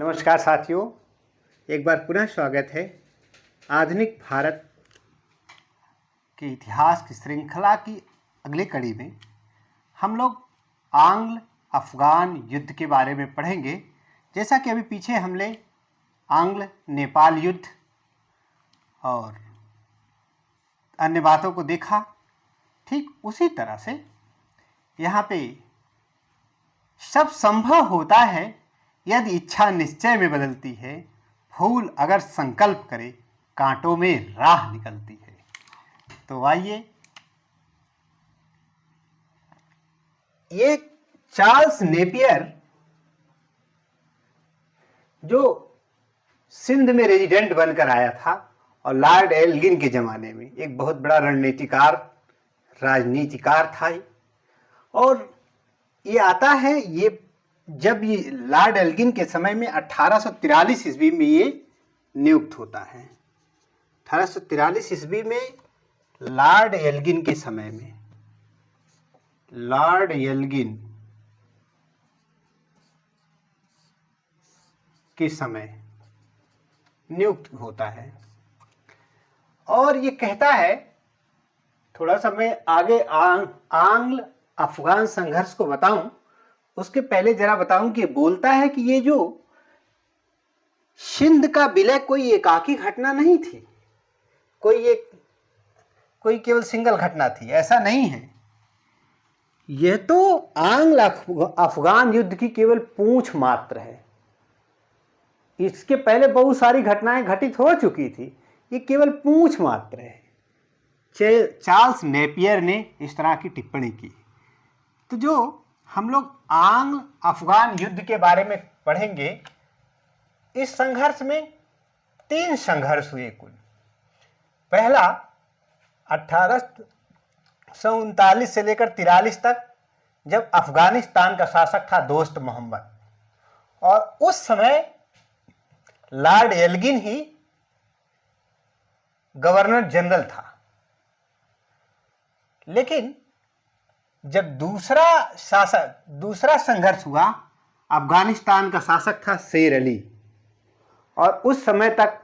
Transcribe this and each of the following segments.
नमस्कार साथियों, एक बार पुनः स्वागत है। आधुनिक भारत के इतिहास की श्रृंखला की अगली कड़ी में हम लोग आंग्ल अफगान युद्ध के बारे में पढ़ेंगे। जैसा कि अभी पीछे हमने आंग्ल नेपाल युद्ध और अन्य बातों को देखा, ठीक उसी तरह से यहाँ पे सब संभव होता है यदि इच्छा निश्चय में बदलती है। फूल अगर संकल्प करे कांटों में राह निकलती है। तो आइए, ये चार्ल्स नेपियर जो सिंध में रेजिडेंट बनकर आया था और लॉर्ड एल्गिन के ज़माने में एक बहुत बड़ा रणनीतिकार राजनीतिकार था। और ये आता है, ये जब ये लॉर्ड एल्गिन के समय में 1843 ईस्वी में ये नियुक्त होता है। 1843 ईस्वी में लॉर्ड एल्गिन के समय में लॉर्ड एल्गिन के समय नियुक्त होता है। और ये कहता है, थोड़ा सा मैं आगे आंग्ल अफगान संघर्ष को बताऊं उसके पहले जरा बताऊं कि बोलता है कि ये जो सिंध का विलय कोई एकाकी घटना नहीं थी, कोई केवल सिंगल घटना थी, ऐसा नहीं है। यह तो आंग्ल अफगान युद्ध की केवल पूंछ मात्र है। इसके पहले बहुत सारी घटनाएं घटित हो चुकी थी, ये केवल पूंछ मात्र है। चार्ल्स नेपियर ने इस तरह की टिप्पणी की। तो जो हम लोग आंग्ल अफगान युद्ध के बारे में पढ़ेंगे, इस संघर्ष में 3 संघर्ष हुए कुल। पहला 1839 से लेकर 43 तक, जब अफगानिस्तान का शासक था दोस्त मोहम्मद, और उस समय लॉर्ड एल्गिन ही गवर्नर जनरल था। लेकिन जब दूसरा संघर्ष हुआ, अफगानिस्तान का शासक था शेर अली, और उस समय तक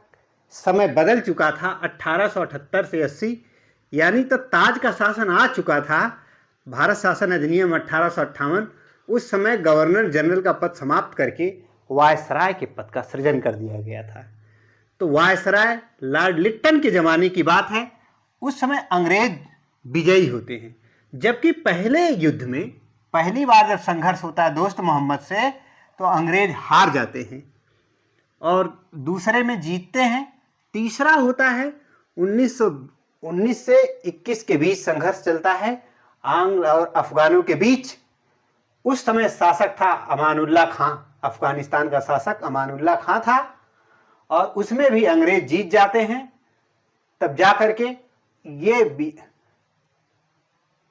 समय बदल चुका था। 1878 से 80, यानी तो ताज का शासन आ चुका था। भारत शासन अधिनियम 1858, उस समय गवर्नर जनरल का पद समाप्त करके वायसराय के पद का सृजन कर दिया गया था। तो वायसराय लॉर्ड लिट्टन के ज़माने की बात है। उस समय अंग्रेज विजयी होते हैं, जबकि पहले युद्ध में पहली बार जब संघर्ष होता है दोस्त मोहम्मद से, तो अंग्रेज हार जाते हैं और दूसरे में जीतते हैं। तीसरा होता है 1919 से 21 के बीच संघर्ष चलता है आंग्ल और अफगानों के बीच। उस समय शासक था अमानुल्लाह खां, अफगानिस्तान का शासक अमानुल्लाह खां था, और उसमें भी अंग्रेज जीत जाते हैं। तब जाकर के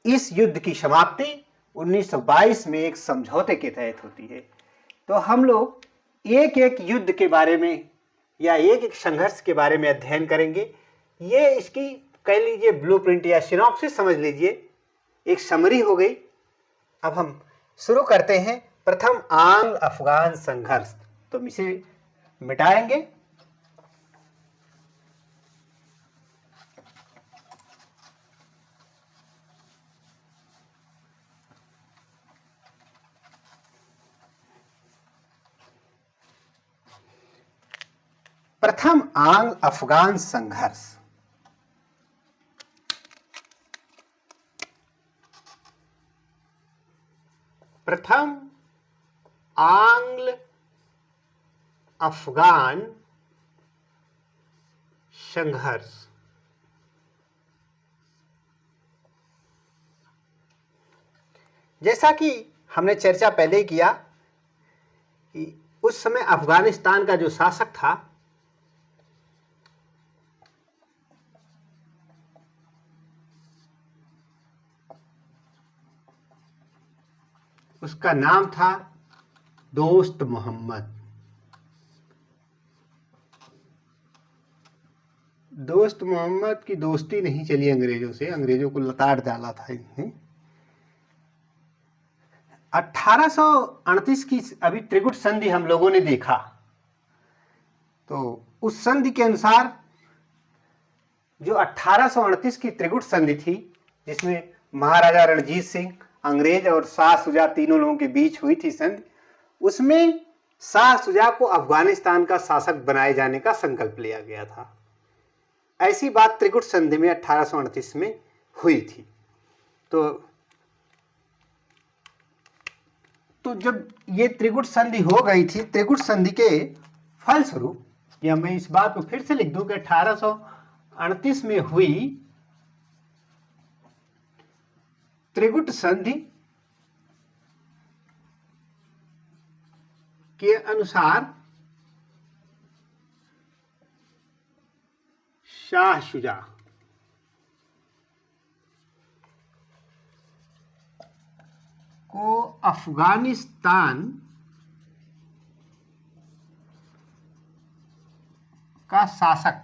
इस युद्ध की समाप्ति 1922 में एक समझौते के तहत होती है। तो हम लोग एक एक युद्ध के बारे में या एक एक संघर्ष के बारे में अध्ययन करेंगे। ये इसकी कह लीजिए ब्लूप्रिंट या सिनॉप्सिस समझ लीजिए, एक समरी हो गई। अब हम शुरू करते हैं। प्रथम आंग्ल अफगान संघर्ष, तो इसे मिटाएंगे। प्रथम आंग्ल अफगान संघर्ष। प्रथम आंग्ल अफगान संघर्ष। जैसा कि हमने चर्चा पहले किया कि उस समय अफगानिस्तान का जो शासक था उसका नाम था दोस्त मोहम्मद। दोस्त मोहम्मद की दोस्ती नहीं चली अंग्रेजों से, अंग्रेजों को लताड़ डाला था इन्हें। 1838 की अभी त्रिकुट संधि हम लोगों ने देखा, तो उस संधि के अनुसार जो 1838 की त्रिगुट संधि थी, जिसमें महाराजा रणजीत सिंह, अंग्रेज और शाह शुजा तीनों लोगों के बीच हुई थी संधि, उसमें शाह शुजा को अफगानिस्तान का शासक बनाए जाने का संकल्प लिया गया था। ऐसी बात त्रिगुट संधि में 1838 में हुई थी। तो जब ये त्रिगुट संधि हो गई थी, त्रिगुट संधि के फलस्वरूप, या मैं इस बात को फिर से लिख दूं कि 1838 में हुई त्रिगुट संधि के अनुसार शाह शुजा को अफगानिस्तान का शासक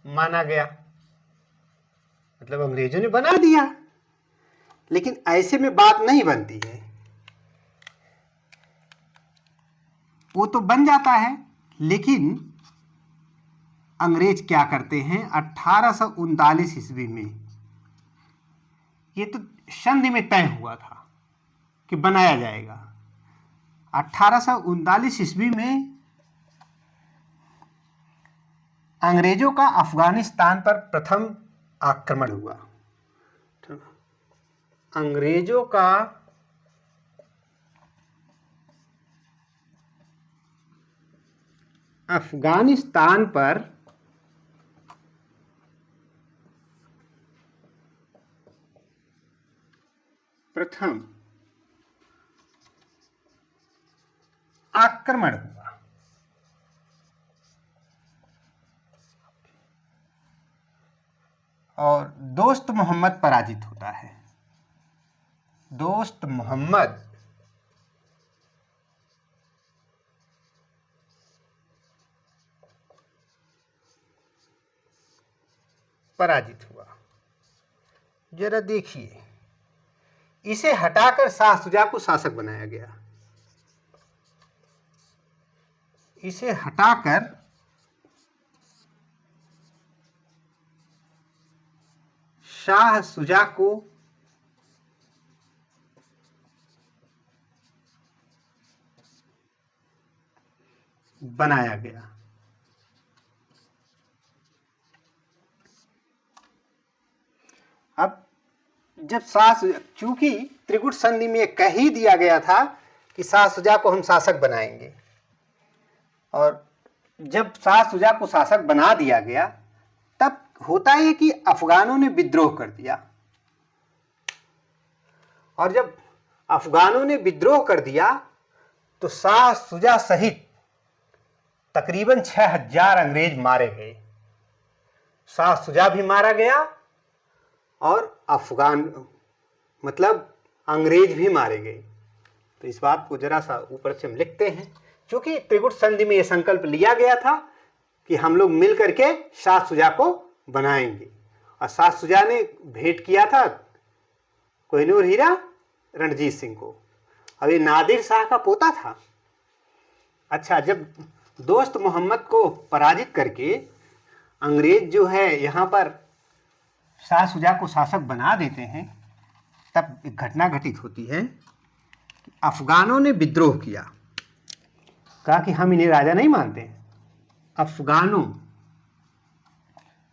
माना गया। मतलब अंग्रेजों ने बना दिया, लेकिन ऐसे में बात नहीं बनती है। वो तो बन जाता है, लेकिन अंग्रेज क्या करते हैं 1839 ईस्वी में, ये तो संधि में तय हुआ था कि बनाया जाएगा। 1839 ईस्वी में अंग्रेजों का अफगानिस्तान पर प्रथम आक्रमण हुआ। अंग्रेजों का अफगानिस्तान पर प्रथम आक्रमण हुआ। और दोस्त मोहम्मद पराजित होता है। दोस्त मोहम्मद पराजित हुआ। जरा देखिए, इसे हटाकर शाह शुजा को शासक बनाया गया। इसे हटाकर शाह शुजा को बनाया गया। अब जब चूंकि त्रिगुट संधि में कह ही दिया गया था कि शाह शुजा को हम शासक बनाएंगे, और जब शाह शुजा को शासक बना दिया गया, तब होता है कि अफगानों ने विद्रोह कर दिया। और जब अफगानों ने विद्रोह कर दिया तो शाह शुजा सहित तकरीबन 6000 अंग्रेज मारे गए। शाह शुजा भी मारा गया और अफगान मतलब अंग्रेज भी मारे गए। तो इस बात को जरा सा ऊपर से हम लिखते हैं, क्योंकि त्रिगुट संधि में यह संकल्प लिया गया था कि हम लोग मिल करके शाह शुजा को बनाएंगे। और शाह शुजा ने भेंट किया था कोहिनूर हीरा रणजीत सिंह को। अब ये नादिर शाह का पोता था। अच्छा, जब दोस्त मोहम्मद को पराजित करके अंग्रेज जो है यहाँ पर शाह शुजा को शासक बना देते हैं, तब एक घटना घटित होती है। अफगानों ने विद्रोह किया, कहा कि हम इन्हें राजा नहीं मानते। अफगानों,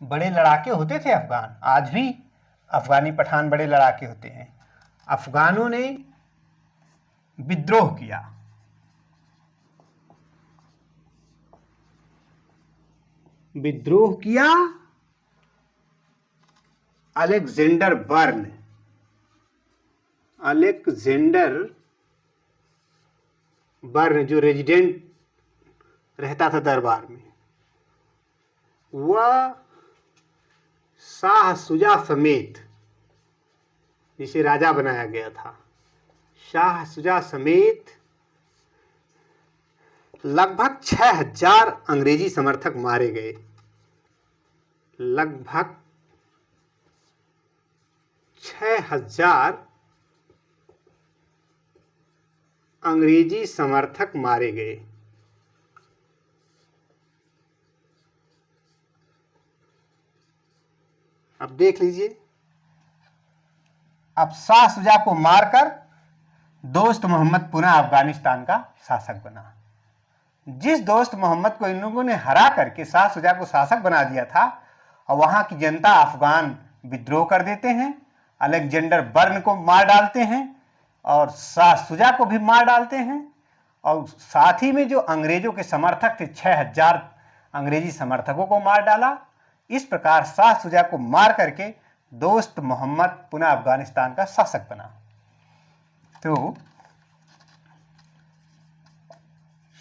बड़े लड़ाके होते थे अफगान, आज भी अफगानी पठान बड़े लड़ाके होते हैं। अफगानों ने विद्रोह किया। विद्रोह किया अलेक्जेंडर बर्न जो रेजिडेंट रहता था दरबार में, वह शाह शुजा समेत, जिसे राजा बनाया गया था, शाह शुजा समेत लगभग 6000 अंग्रेजी समर्थक मारे गए। लगभग 6000 अंग्रेजी समर्थक मारे गए। अब देख लीजिए, अब शाह शुजा को मारकर दोस्त मोहम्मद पुनः अफगानिस्तान का शासक बना। जिस दोस्त मोहम्मद को इन लोगों ने हरा करके शाह शुजा को शासक बना दिया था, और वहां की जनता अफगान विद्रोह कर देते हैं, अलेक्जेंडर बर्न को मार डालते हैं और शाह शुजा को भी मार डालते हैं, और साथ ही में जो अंग्रेजों के समर्थक थे 6000 अंग्रेजी समर्थकों को मार डाला। इस प्रकार शाह शुजा को मार करके दोस्त मोहम्मद पुनः अफगानिस्तान का शासक बना। तो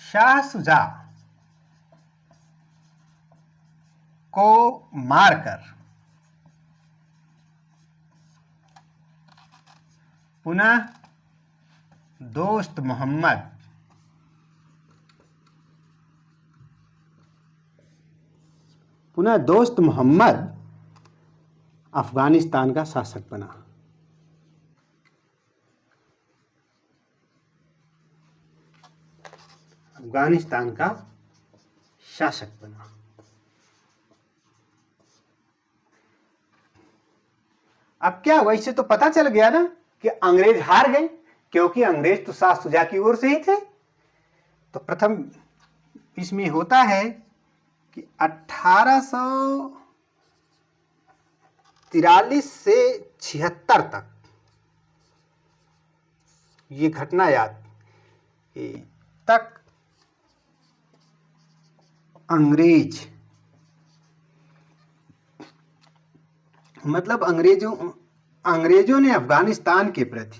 शाह शुजा को मारकर पुनः दोस्त मोहम्मद अफगानिस्तान का शासक बना। अफगानिस्तान का शासक बना। अब क्या हुआ, इससे तो पता चल गया ना कि अंग्रेज हार गए, क्योंकि अंग्रेज तो शाह शुजा की ओर से ही थे। तो प्रथम इसमें होता है कि 1843 से 76 तक ये घटना याद तक अंग्रेजों ने अफगानिस्तान के प्रति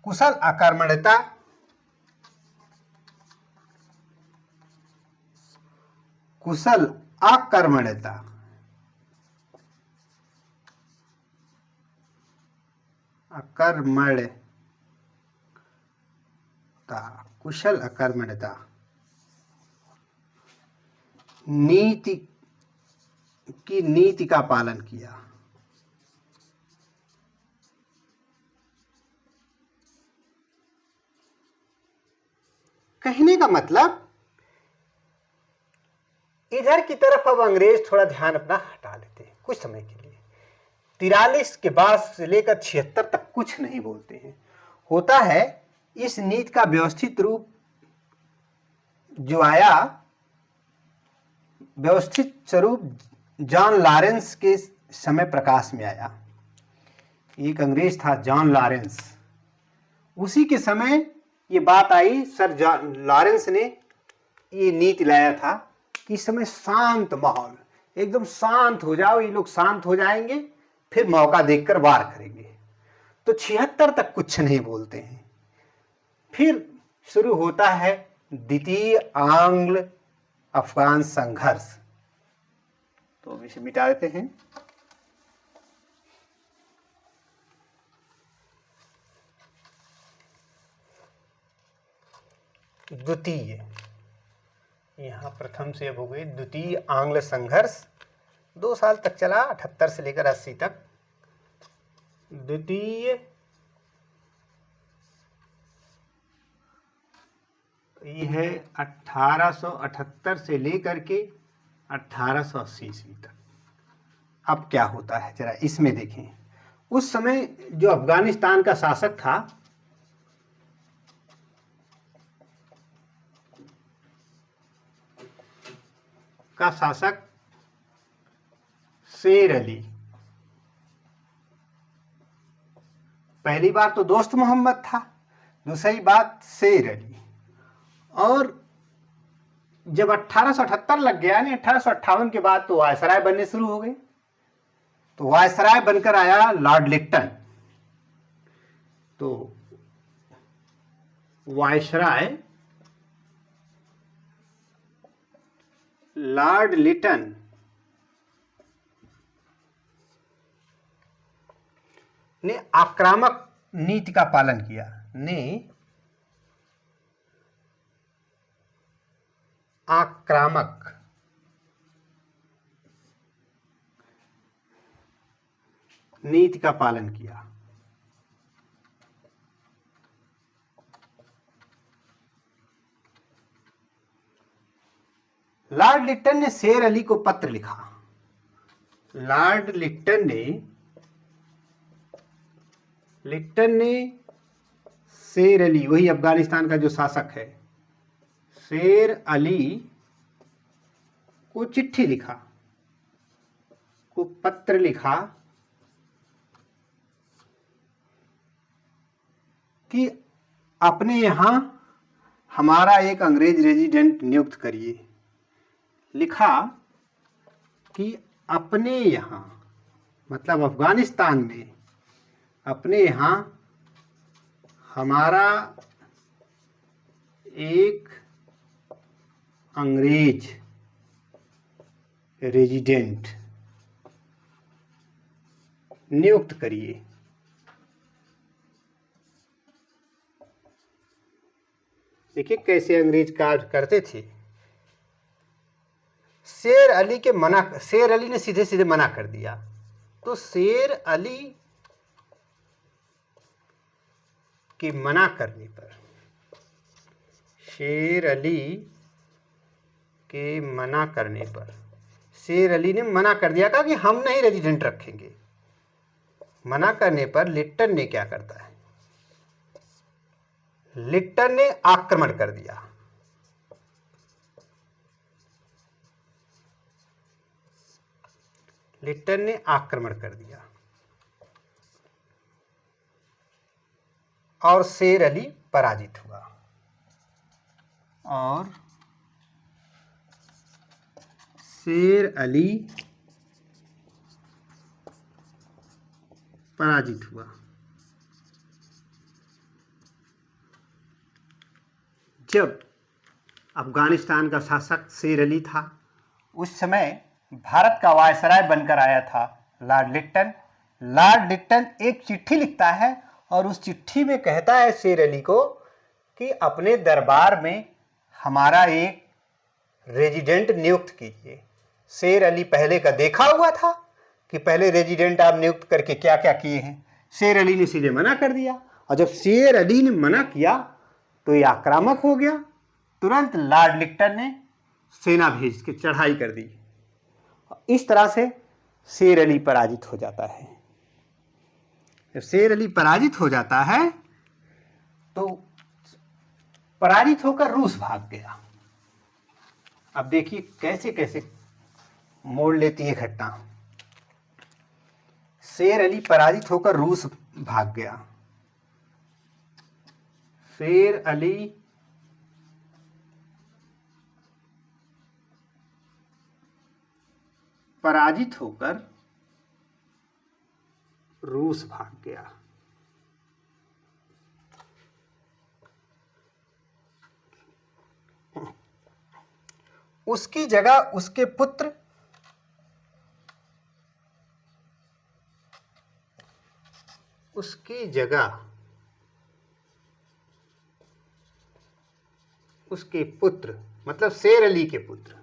कुशल अकर्मण्यता नीति का पालन किया। कहने का मतलब, इधर की तरफ अब अंग्रेज थोड़ा ध्यान अपना हटा लेते हैं कुछ समय के लिए। 43 के बाद से लेकर 76 तक कुछ नहीं बोलते हैं। होता है इस नीति का व्यवस्थित रूप जो आया, व्यवस्थित स्वरूप जॉन लॉरेंस के समय प्रकाश में आया। एक अंग्रेज था जॉन लॉरेंस, उसी के समय ये बात आई। सर जॉन लॉरेंस ने ये नीति लाया था कि इस समय शांत माहौल, एकदम शांत हो जाओ, ये लोग शांत हो जाएंगे, फिर मौका देखकर वार करेंगे। तो 76 तक कुछ नहीं बोलते हैं। फिर शुरू होता है द्वितीय आंग्ल अफगान संघर्ष। तो इसे मिटा देते हैं। द्वितीय, यहां प्रथम से अब हो गई द्वितीय आंग्ल संघर्ष। 2 साल तक चला, 78 से लेकर 80 तक। द्वितीय, ये है 1878 से लेकर के 1880 ईस्वी तक। अब क्या होता है जरा इसमें देखें। उस समय जो अफगानिस्तान का शासक था, शेर अली। पहली बार तो दोस्त मोहम्मद था, दूसरी बात शेर अली। और जब 1878 लग गया, यानी 1858 के बाद तो वायसराय बनने शुरू हो गए। तो वायसराय बनकर आया लॉर्ड लिट्टन। तो वायसराय लॉर्ड लिट्टन ने आक्रामक नीति का पालन किया। आक्रामक नीति का पालन किया। लॉर्ड लिट्टन ने शेर अली को पत्र लिखा। लॉर्ड लिट्टन ने शेर अली, वही अफगानिस्तान का जो शासक है, शेर अली को चिट्ठी लिखा, को पत्र लिखा कि अपने यहां हमारा एक अंग्रेज रेजिडेंट नियुक्त करिए। लिखा कि अपने यहां, मतलब अफगानिस्तान में, अपने यहां हमारा एक अंग्रेज रेजिडेंट नियुक्त करिए। देखिए कैसे अंग्रेज कार्य करते थे। शेर अली ने सीधे सीधे मना कर दिया। तो शेर अली के मना करने पर, शेर अली ने मना कर दिया, कहा कि हम नहीं रेजिडेंट रखेंगे। मना करने पर लिट्टन ने क्या करता है, लिट्टन ने आक्रमण कर दिया। लिट्टन ने आक्रमण कर दिया और शेर अली पराजित हुआ। और शेर अली पराजित हुआ। जब अफगानिस्तान का शासक शेर अली था, उस समय भारत का वायसराय बनकर आया था लॉर्ड लिट्टन। लॉर्ड लिट्टन एक चिट्ठी लिखता है और उस चिट्ठी में कहता है शेर अली को कि अपने दरबार में हमारा एक रेजिडेंट नियुक्त कीजिए। शेर अली पहले का देखा हुआ था कि पहले रेजिडेंट आप नियुक्त करके क्या क्या किए हैं। शेर अली ने सीधे मना कर दिया, और जब शेर अली ने मना किया तो ये आक्रामक हो गया। तुरंत लॉर्ड लिट्टन ने सेना भेज के चढ़ाई कर दी। इस तरह से शेर अली पराजित हो जाता है। जब शेर अली पराजित हो जाता है तो पराजित होकर रूस भाग गया। अब देखिए कैसे कैसे मोड़ लेती है घटना। शेर अली पराजित होकर रूस भाग गया। शेर अली पराजित होकर रूस भाग गया। उसकी जगह उसके पुत्र मतलब शेर अली के पुत्र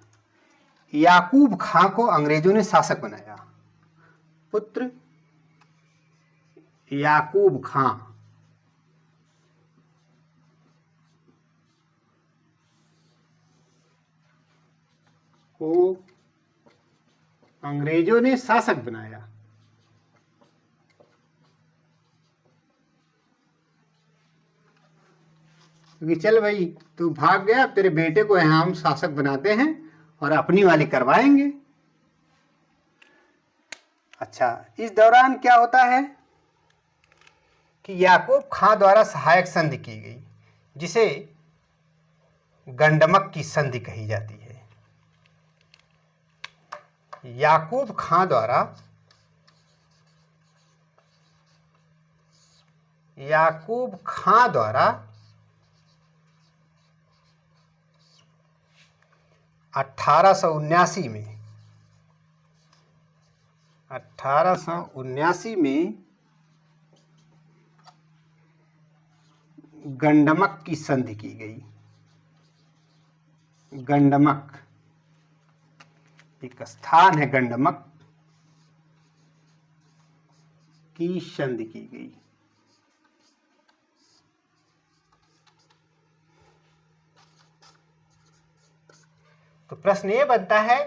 याकूब खां को अंग्रेजों ने शासक बनाया। पुत्र याकूब खां को अंग्रेजों ने शासक बनाया। क्योंकि चल भाई तू भाग गया, तेरे बेटे को यहां हम शासक बनाते हैं और अपनी वाली करवाएंगे। अच्छा, इस दौरान क्या होता है कि याकूब खां द्वारा सहायक संधि की गई, जिसे गंडमक की संधि कही जाती है। याकूब खां द्वारा 1879 में गंडमक की संधि की गई। गंडमक एक स्थान है, गंडमक की संधि की गई। तो प्रश्न ये बनता है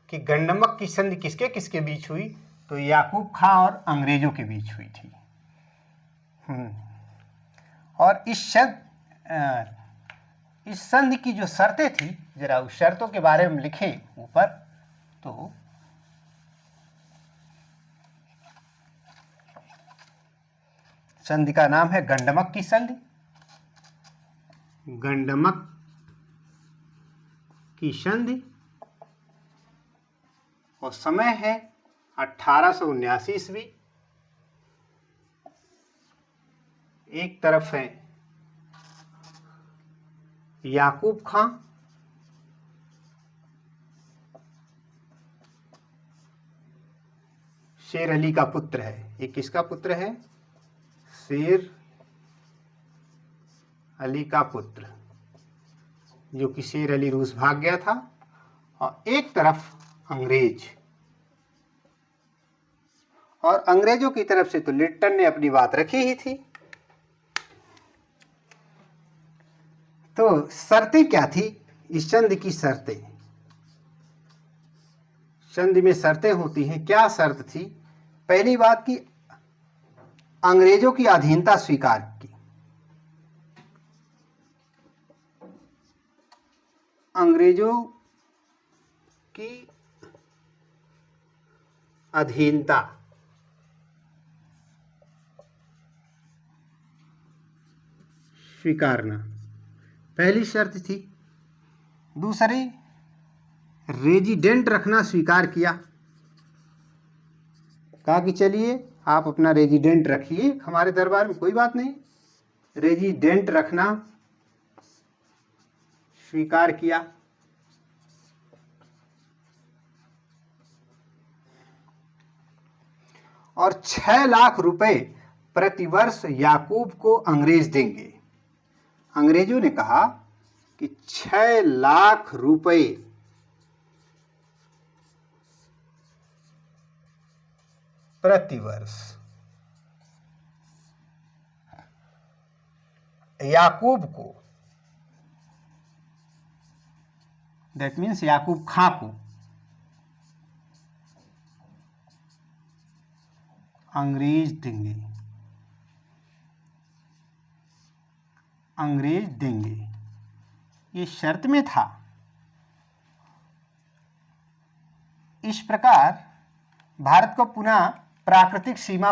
कि गंडमक की संधि किसके किसके बीच हुई? तो याकूब खां और अंग्रेजों के बीच हुई थी। और इस संधि की जो शर्तें थी, जरा उस शर्तों के बारे में लिखे ऊपर। तो संधि का नाम है गंडमक की संधि। गंडमक की संधि और समय है 1879 ईस्वी। एक तरफ है याकूब खां, शेर अली का पुत्र है। ये किसका पुत्र है? शेर अली का पुत्र, जो कि शेर अली रूस भाग गया था। और एक तरफ अंग्रेज, और अंग्रेजों की तरफ से तो लिट्टन ने अपनी बात रखी ही थी। तो शर्तें क्या थी इस संधि की? शर्तें, संधि में शर्तें होती हैं। क्या शर्त थी? पहली बात की अंग्रेजों की अधीनता स्वीकार की। अंग्रेजों की अधीनता स्वीकारना पहली शर्त थी। दूसरी, रेजिडेंट रखना स्वीकार किया। कहा कि चलिए आप अपना रेजिडेंट रखिए हमारे दरबार में, कोई बात नहीं। रेजिडेंट रखना स्वीकार किया। और 6 लाख रुपए प्रतिवर्ष याकूब को अंग्रेज देंगे। अंग्रेजों ने कहा कि 6 लाख रुपए प्रतिवर्ष याकूब को, दैट मीन्स याकूब खां को, अंग्रेज देंगे। अंग्रेज देंगे, ये शर्त में था। इस प्रकार भारत को पुनः प्राकृतिक सीमा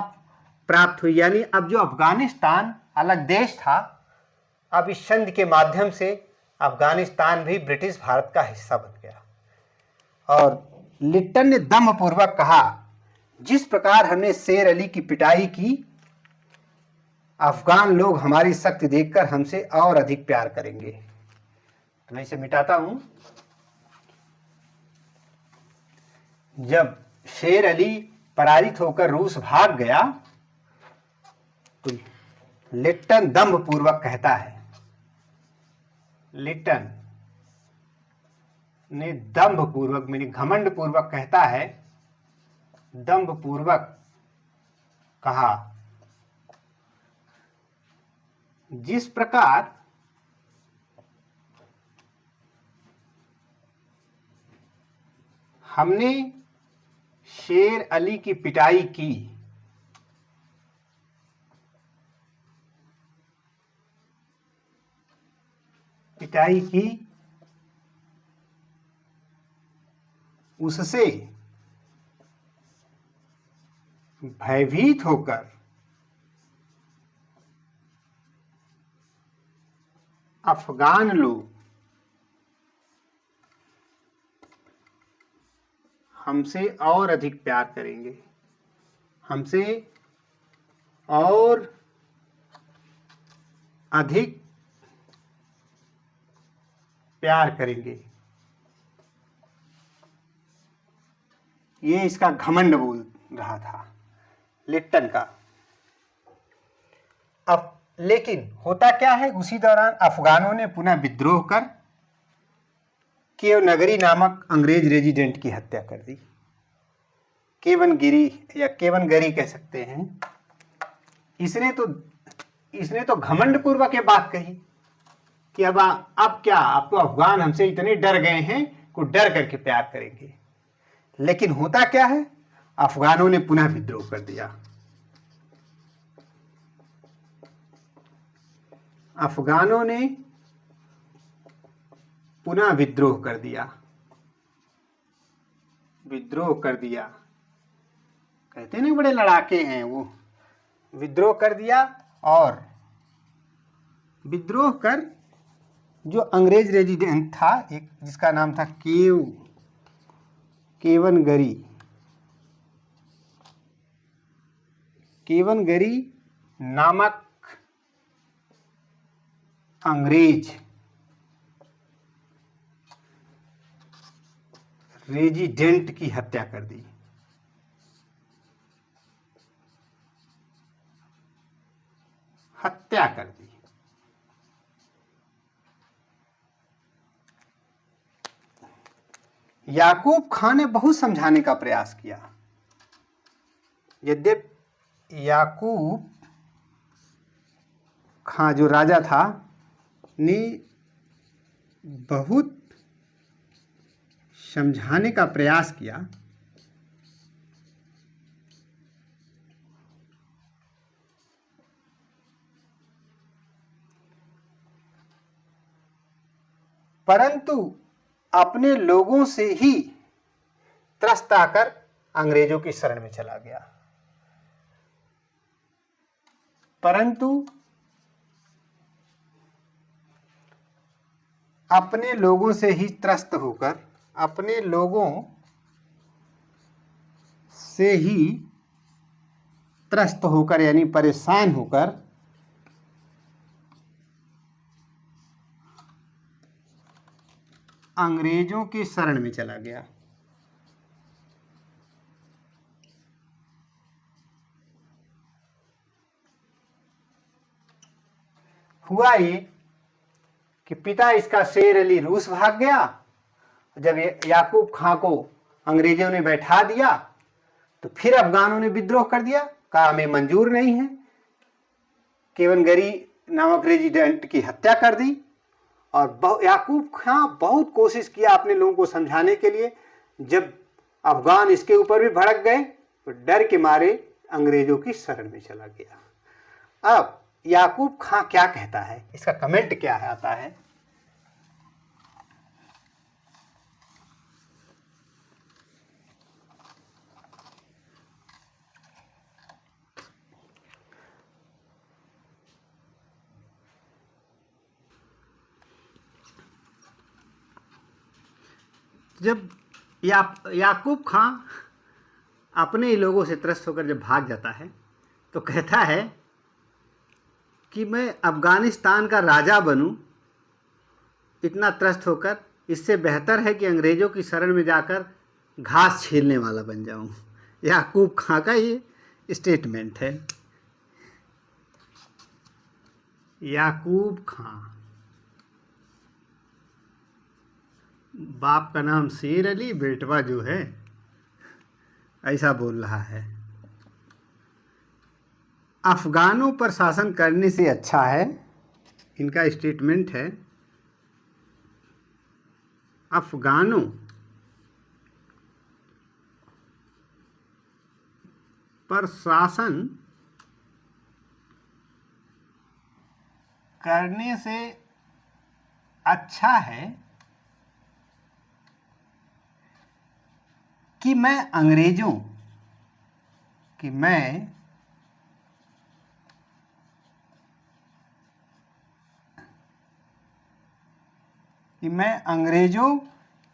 प्राप्त हुई। यानी अब जो अफगानिस्तान अलग देश था, अब इस संधि के माध्यम से अफगानिस्तान भी ब्रिटिश भारत का हिस्सा बन गया। और लिट्टन ने दम्भपूर्वक कहा, जिस प्रकार हमने शेर अली की पिटाई की, अफगान लोग हमारी शक्ति देखकर हमसे और अधिक प्यार करेंगे। तो मैं इसे मिटाता हूं। जब शेर अली पराजित होकर रूस भाग गया तो लिट्टन दम्भपूर्वक कहता है, लिट्टन ने दम्भपूर्वक यानी घमंड पूर्वक कहता है, दम्भपूर्वक कहा, जिस प्रकार हमने शेर अली की पिटाई की, उससे भयभीत होकर अफगान लोग हमसे और अधिक प्यार करेंगे, हमसे और अधिक प्यार करेंगे। ये इसका घमंड बोल रहा था लिट्टन का। अब लेकिन होता क्या है, उसी दौरान अफगानों ने पुनः विद्रोह कर केवनगिरी नामक अंग्रेज रेजिडेंट की हत्या कर दी। केवनगिरी या केवनगरी कह सकते हैं। इसने तो घमंड पूर्वक ये बात कही कि अब क्या, अब तो अफगान हमसे इतने डर गए हैं को डर करके प्यार करेंगे। लेकिन होता क्या है, अफगानों ने पुनः विद्रोह कर दिया। अफगानों ने पुनः विद्रोह कर दिया। विद्रोह कर दिया, कहते नहीं बड़े लड़ाके हैं वो। विद्रोह कर दिया और विद्रोह कर जो अंग्रेज रेजिडेंट था एक, जिसका नाम था केवनगरी नामक अंग्रेज रेजिडेंट की हत्या कर दी। हत्या कर दी। याकूब खान ने बहुत समझाने का प्रयास किया। यद्यपि याकूब खान जो राजा था ने बहुत समझाने का प्रयास किया, परंतु अपने लोगों से ही त्रस्त आकर अंग्रेजों की शरण में चला गया। परंतु अपने लोगों से ही त्रस्त होकर, अपने लोगों से ही त्रस्त होकर यानी परेशान होकर अंग्रेजों की शरण में चला गया। हुआ ये कि पिता इसका शेर अली रूस भाग गया। जब याकूब खां को अंग्रेजों ने बैठा दिया तो फिर अफगानों ने विद्रोह कर दिया, कहा हमें मंजूर नहीं है। केवनगरी नामक रेजिडेंट की हत्या कर दी। और याकूब खां बहुत कोशिश किया अपने लोगों को समझाने के लिए। जब अफगान इसके ऊपर भी भड़क गए तो डर के मारे अंग्रेजों की शरण में चला गया। अब याकूब खां क्या कहता है, इसका कमेंट क्या है आता है। जब याकूब खां अपने ही लोगों से त्रस्त होकर जब भाग जाता है तो कहता है कि मैं अफगानिस्तान का राजा बनूं इतना त्रस्त होकर, इससे बेहतर है कि अंग्रेजों की शरण में जाकर घास छीलने वाला बन जाऊं। याकूब खां का ये स्टेटमेंट है। याकूब खां, बाप का नाम शेर अली, बेटवा जो है ऐसा बोल रहा है। अफगानों पर शासन करने से अच्छा है, इनका स्टेटमेंट है, अफगानों पर शासन करने से अच्छा है कि मैं अंग्रेजों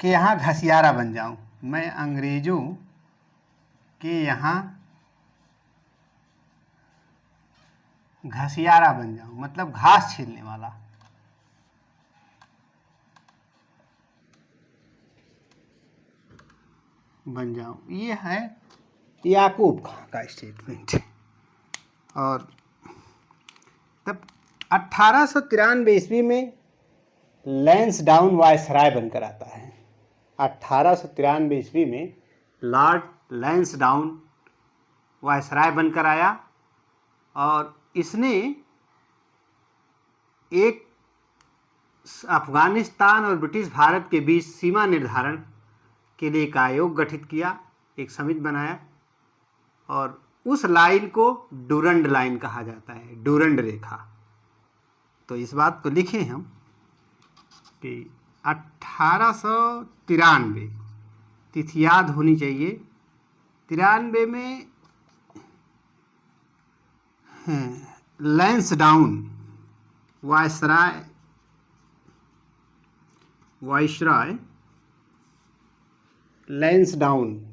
के यहाँ घसियारा बन जाऊं। मैं अंग्रेजों के यहाँ घसियारा बन जाऊं, मतलब घास छीलने वाला। बन जाऊं, ये है याकूब खां का स्टेटमेंट। और तब 1893 ईस्वी में लैंसडाउन वायसराय बनकर आता है। 1893 ईस्वी में लॉर्ड लैंसडाउन वायसराय बनकर आया और इसने एक अफगानिस्तान और ब्रिटिश भारत के बीच सीमा निर्धारण के लिए एक आयोग गठित किया, एक समिति बनाया, और उस लाइन को डूरंड लाइन कहा जाता है, डूरंड रेखा। तो इस बात को लिखे हम कि 1893 तिथि याद होनी चाहिए। 93 में लैंसडाउन वायसराय लैंसडाउन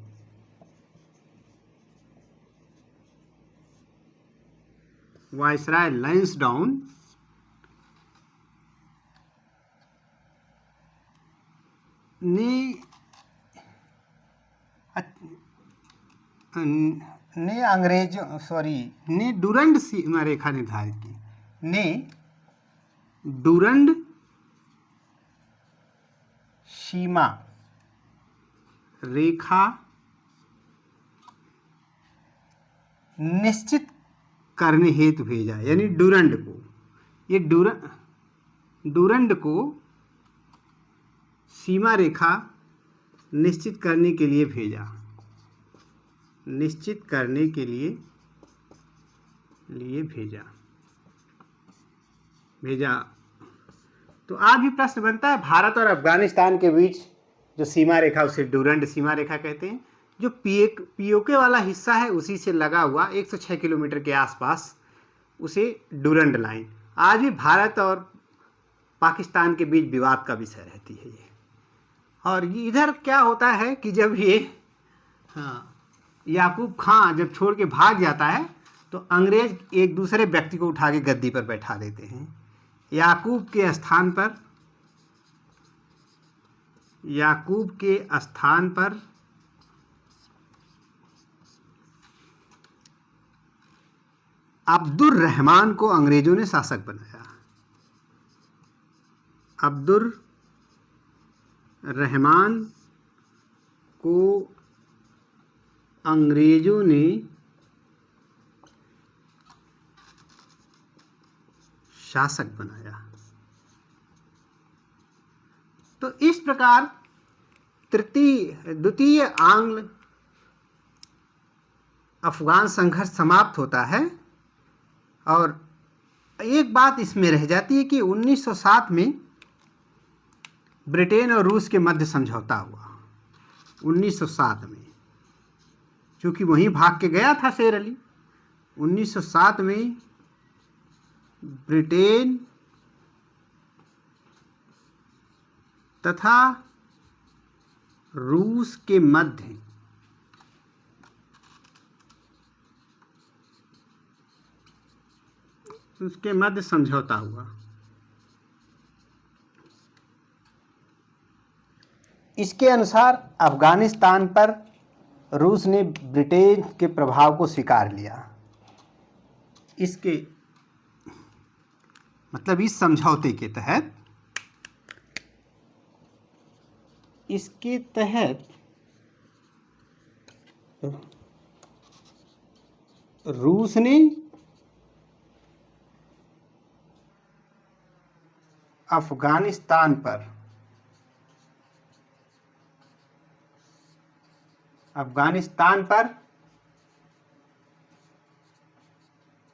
वायसराय लैंसडाउन ने डूरंड सीमा रेखा निर्धारित की, ने डूरंड सीमा रेखा निश्चित करने हेतु भेजा, यानी डूरंड को, ये डूरंड को सीमा रेखा निश्चित करने के लिए भेजा, निश्चित करने के लिए भेजा। तो आज भी प्रश्न बनता है, भारत और अफगानिस्तान के बीच जो सीमा रेखा उसे डूरंड सीमा रेखा कहते हैं। जो पीओके वाला हिस्सा है उसी से लगा हुआ 106 किलोमीटर के आसपास उसे डूरंड लाइन आज भी भारत और पाकिस्तान के बीच विवाद का विषय रहती है ये। और इधर क्या होता है कि जब ये याकूब खां जब छोड़ के भाग जाता है तो अंग्रेज एक दूसरे व्यक्ति को उठा के गद्दी पर बैठा देते हैं। याकूब के स्थान पर अब्दुर रहमान को अंग्रेजों ने शासक बनाया। अब्दुर रहमान को अंग्रेजों ने शासक बनाया। तो इस प्रकार द्वितीय आंग्ल अफगान संघर्ष समाप्त होता है। और एक बात इसमें रह जाती है कि 1907 में ब्रिटेन और रूस के मध्य समझौता हुआ। 1907 में, क्योंकि वहीं भाग के गया था शेर अली। 1907 में ब्रिटेन तथा रूस के मध्य समझौता हुआ। इसके अनुसार अफगानिस्तान पर रूस ने ब्रिटेन के प्रभाव को स्वीकार लिया। इसके मतलब इस समझौते के तहत रूस ने अफगानिस्तान पर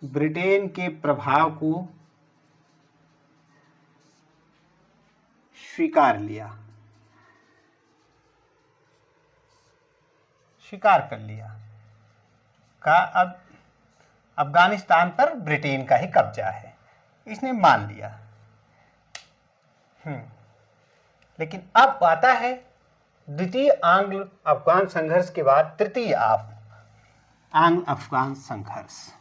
ब्रिटेन के प्रभाव को स्वीकार कर लिया का अब अफगानिस्तान पर ब्रिटेन का ही कब्जा है, इसने मान लिया। लेकिन अब आता है द्वितीय आंग्ल अफगान संघर्ष के बाद तृतीय आंग्ल अफगान संघर्ष।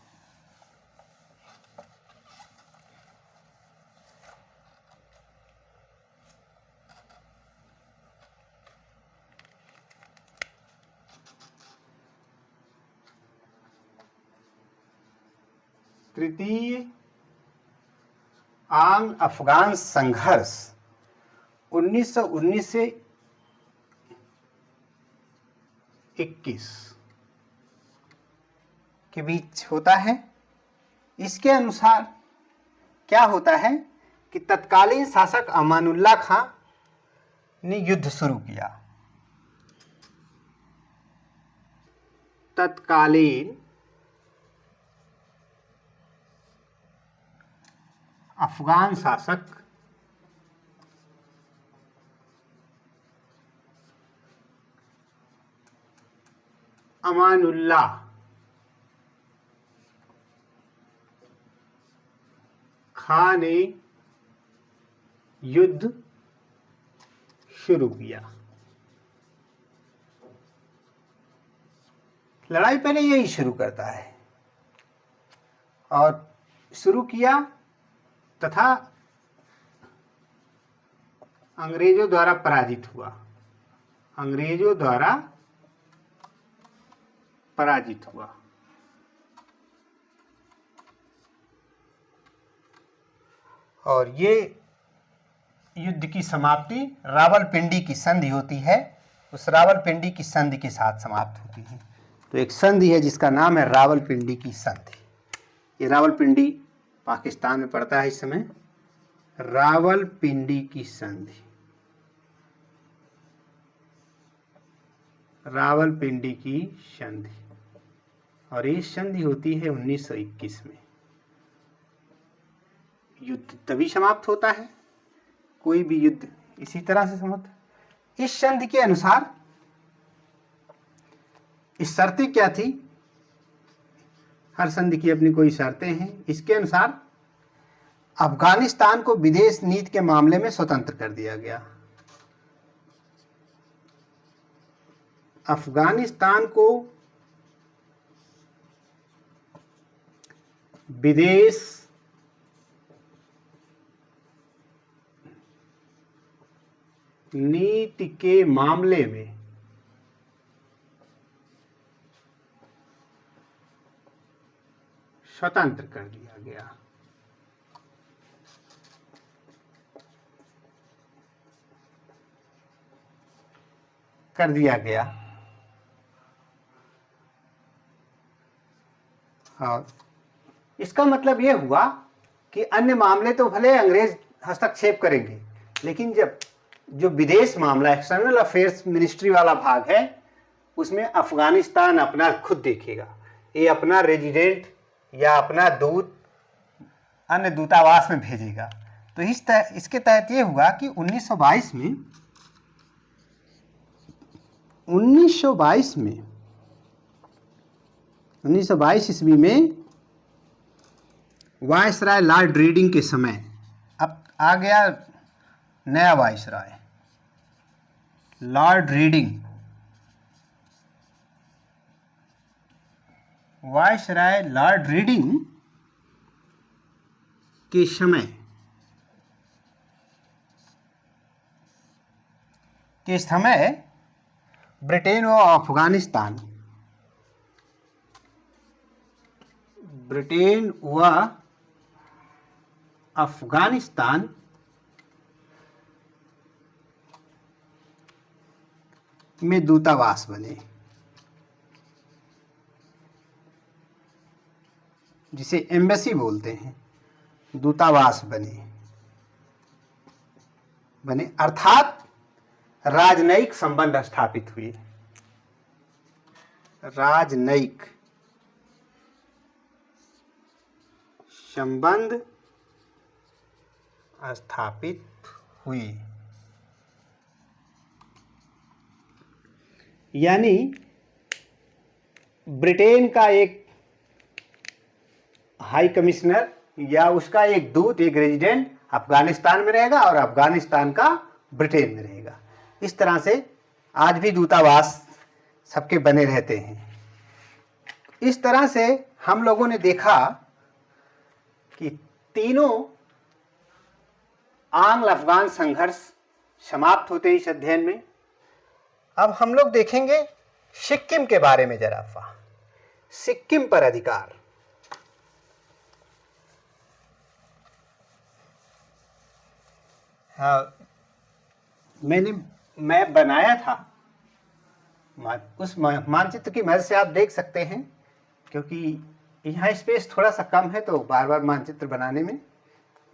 तृतीय आंग्ल अफगान संघर्ष 1919 से 21 के बीच होता है। इसके अनुसार क्या होता है कि तत्कालीन शासक अमानुल्लाह खां ने युद्ध शुरू किया। तत्कालीन अफगान शासक अमानुल्लाह खां ने युद्ध शुरू किया। लड़ाई पहले यही शुरू करता है और शुरू किया तथा अंग्रेजों द्वारा पराजित हुआ। अंग्रेजों द्वारा पराजित हुआ। और ये युद्ध की समाप्ति रावलपिंडी की संधि होती है। उस रावलपिंडी की संधि के साथ समाप्त होती है। तो एक संधि है जिसका नाम है रावलपिंडी की संधि। ये रावलपिंडी पाकिस्तान में पड़ता है इस समय। रावलपिंडी की संधि, रावलपिंडी की संधि, और ये संधि होती है 1921 में। युद्ध तभी समाप्त होता है, कोई भी युद्ध इसी तरह से समाप्त। इस संधि के अनुसार इस शर्तें क्या थी? हर संधि की अपनी कोई शर्तें हैं। इसके अनुसार अफगानिस्तान को विदेश नीति के मामले में स्वतंत्र कर दिया गया। अफगानिस्तान को विदेश नीति के मामले में स्वतंत्र कर दिया गया। कर दिया गया। और इसका मतलब यह हुआ कि अन्य मामले तो भले अंग्रेज हस्तक्षेप करेंगे, लेकिन जब जो विदेश मामला एक्सटर्नल अफेयर्स मिनिस्ट्री वाला भाग है उसमें अफगानिस्तान अपना खुद देखेगा। ये अपना रेजिडेंट या अपना दूत अन्य दूतावास में भेजेगा। तो इसके तहत ये हुआ कि 1922 में 1922 ईस्वी में वायसराय लॉर्ड रीडिंग के समय अब आ गया नया viceroy Lord reading. Viceroy Lord reading के समय ब्रिटेन व अफगानिस्तान में दूतावास बने, जिसे एम्बेसी बोलते हैं। दूतावास बने अर्थात राजनयिक संबंध स्थापित हुए। राजनयिक संबंध स्थापित हुए, यानी ब्रिटेन का एक हाई कमिश्नर या उसका एक दूत, एक रेजिडेंट अफगानिस्तान में रहेगा और अफगानिस्तान का ब्रिटेन में रहेगा। इस तरह से आज भी दूतावास सबके बने रहते हैं। इस तरह से हम लोगों ने देखा कि तीनों आंग्ल अफगान संघर्ष समाप्त होते इस अध्ययन में। अब हम लोग देखेंगे सिक्किम के बारे में जरा सा। सिक्किम पर अधिकार। हाँ, मैं बनाया था, उस मानचित्र की मदद से आप देख सकते हैं, क्योंकि यहाँ स्पेस थोड़ा सा कम है तो बार बार मानचित्र बनाने में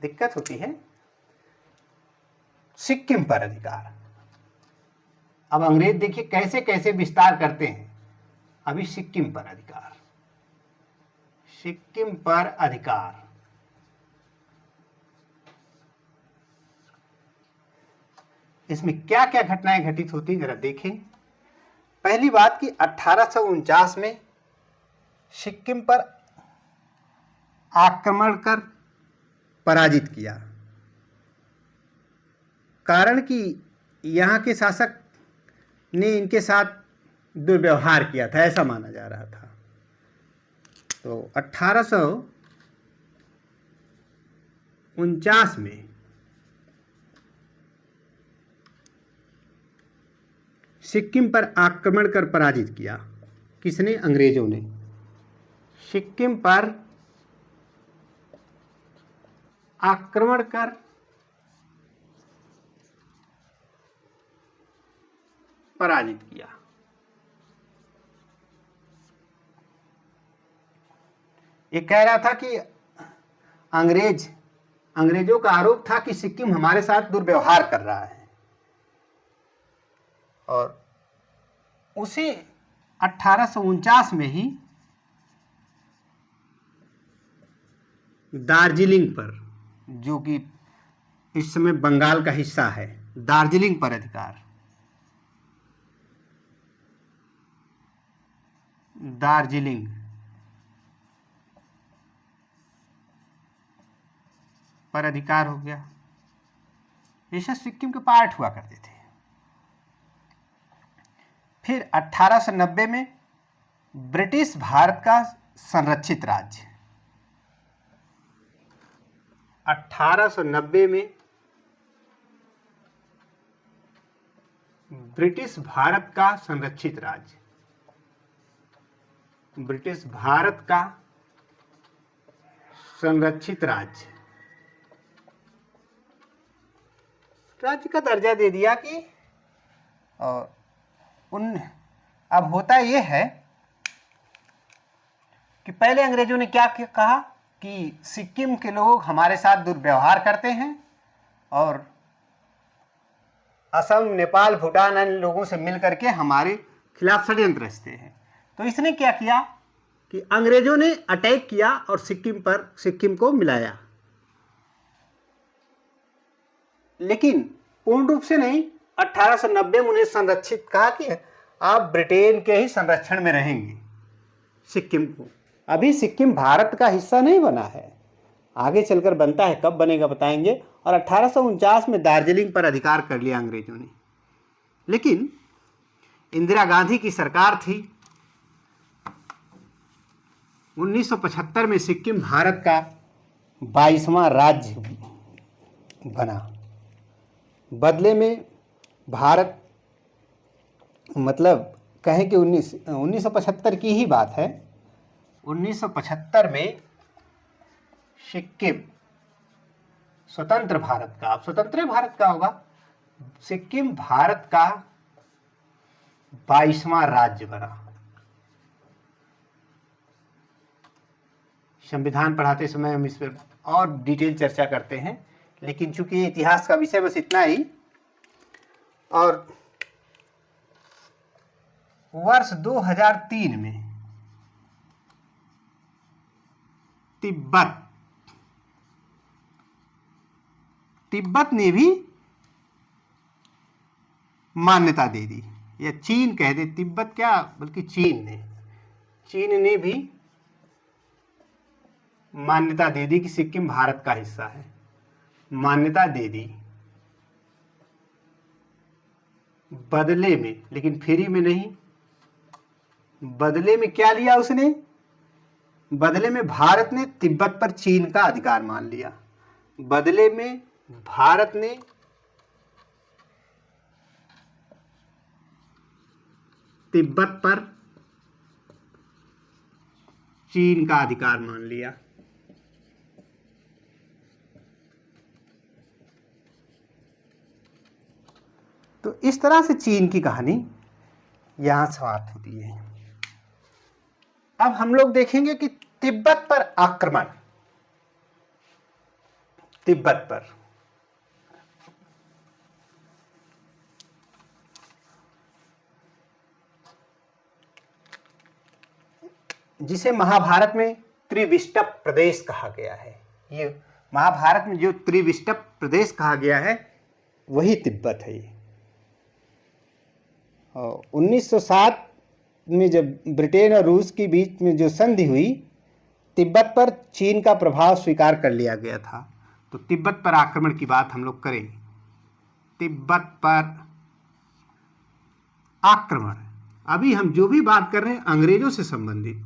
दिक्कत होती है। सिक्किम पर अधिकार। अब अंग्रेज देखिए कैसे कैसे विस्तार करते हैं। अभी सिक्किम पर अधिकार, सिक्किम पर अधिकार। इसमें क्या क्या घटनाएं घटित होती जरा देखें। पहली बात कि 1849 में सिक्किम पर आक्रमण कर पराजित किया। कारण कि यहाँ के शासक ने इनके साथ दुर्व्यवहार किया था, ऐसा माना जा रहा था। तो 1849 में सिक्किम पर आक्रमण कर पराजित किया। किसने? अंग्रेजों ने। सिक्किम पर आक्रमण कर पराजित किया। ये कह रहा था कि अंग्रेजों का आरोप था कि सिक्किम हमारे साथ दुर्व्यवहार कर रहा है। और उसी 1849 में ही दार्जिलिंग पर, जो कि इस समय बंगाल का हिस्सा है, दार्जिलिंग पर अधिकार। दार्जिलिंग पर अधिकार हो गया। ये सिक्किम के पार्ट हुआ करते थे। फिर 1890 में ब्रिटिश भारत का संरक्षित राज्य। 1890 में ब्रिटिश भारत का संरक्षित राज्य, ब्रिटिश भारत का संरक्षित राज्य का दर्जा दे दिया कि अब होता यह है कि पहले अंग्रेजों ने क्या कहा कि सिक्किम के लोग हमारे साथ दुर्व्यवहार करते हैं और असम, नेपाल, भूटान अन्य लोगों से मिलकर के हमारे खिलाफ षड्यंत्र रचते हैं। तो इसने क्या किया कि अंग्रेजों ने अटैक किया और सिक्किम को मिलाया, लेकिन पूर्ण रूप से नहीं। 1890 में उन्हें संरक्षित कहा कि आप ब्रिटेन के ही संरक्षण में रहेंगे सिक्किम को। अभी सिक्किम भारत का हिस्सा नहीं बना है, आगे चलकर बनता है, कब बनेगा बताएंगे। और 1849 में दार्जिलिंग पर अधिकार कर लिया अंग्रेजों ने। लेकिन इंदिरा गांधी की सरकार थी। 1975 में सिक्किम भारत का 22वां राज्य बना। बदले में भारत, मतलब कहें कि 1975 की ही बात है, 1975 में सिक्किम स्वतंत्र भारत का, अब स्वतंत्र भारत का होगा, सिक्किम भारत का 22वां राज्य बना। संविधान पढ़ाते समय हम इस पर और डिटेल चर्चा करते हैं, लेकिन चूंकि ये इतिहास का विषय बस इतना ही। और वर्ष 2003 में तिब्बत ने भी मान्यता दे दी, या चीन कह दे, तिब्बत क्या बल्कि चीन ने भी मान्यता दे दी कि सिक्किम भारत का हिस्सा है। मान्यता दे दी बदले में, लेकिन फ्री में नहीं। बदले में क्या लिया उसने? बदले में भारत ने तिब्बत पर चीन का अधिकार मान लिया। बदले में भारत ने तिब्बत पर चीन का अधिकार मान लिया। तो इस तरह से चीन की कहानी यहां समाप्त होती है। अब हम लोग देखेंगे कि तिब्बत पर आक्रमण, तिब्बत पर जिसे महाभारत में त्रिविष्टप प्रदेश कहा गया है। ये महाभारत में जो त्रिविष्टप प्रदेश कहा गया है वही तिब्बत है ये। और 1907 में जब ब्रिटेन और रूस के बीच में जो संधि हुई, तिब्बत पर चीन का प्रभाव स्वीकार कर लिया गया था। तो तिब्बत पर आक्रमण की बात हम लोग करें। तिब्बत पर आक्रमण, अभी हम जो भी बात कर रहे हैं अंग्रेजों से संबंधित।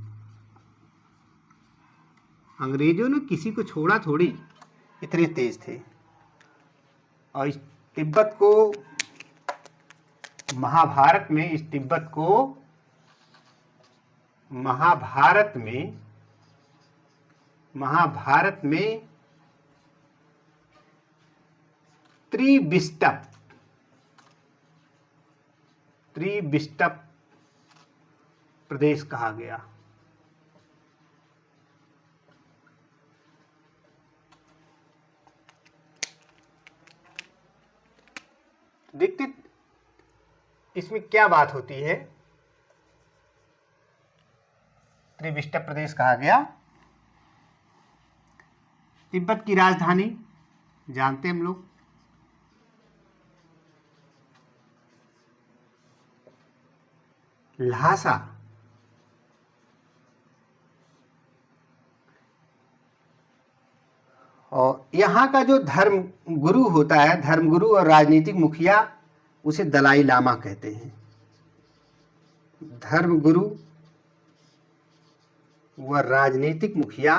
अंग्रेजों ने किसी को छोड़ा थोड़ी, इतने तेज थे। और इस तिब्बत को महाभारत में, इस तिब्बत को महाभारत में त्रिविष्टप प्रदेश कहा गया। देखते इसमें क्या बात होती है। त्रिविष्टप प्रदेश कहा गया। तिब्बत की राजधानी जानते हम लोग, ल्हासा। और यहाँ का जो धर्म गुरु होता है, धर्मगुरु और राजनीतिक मुखिया, उसे दलाई लामा कहते हैं। धर्मगुरु व राजनीतिक मुखिया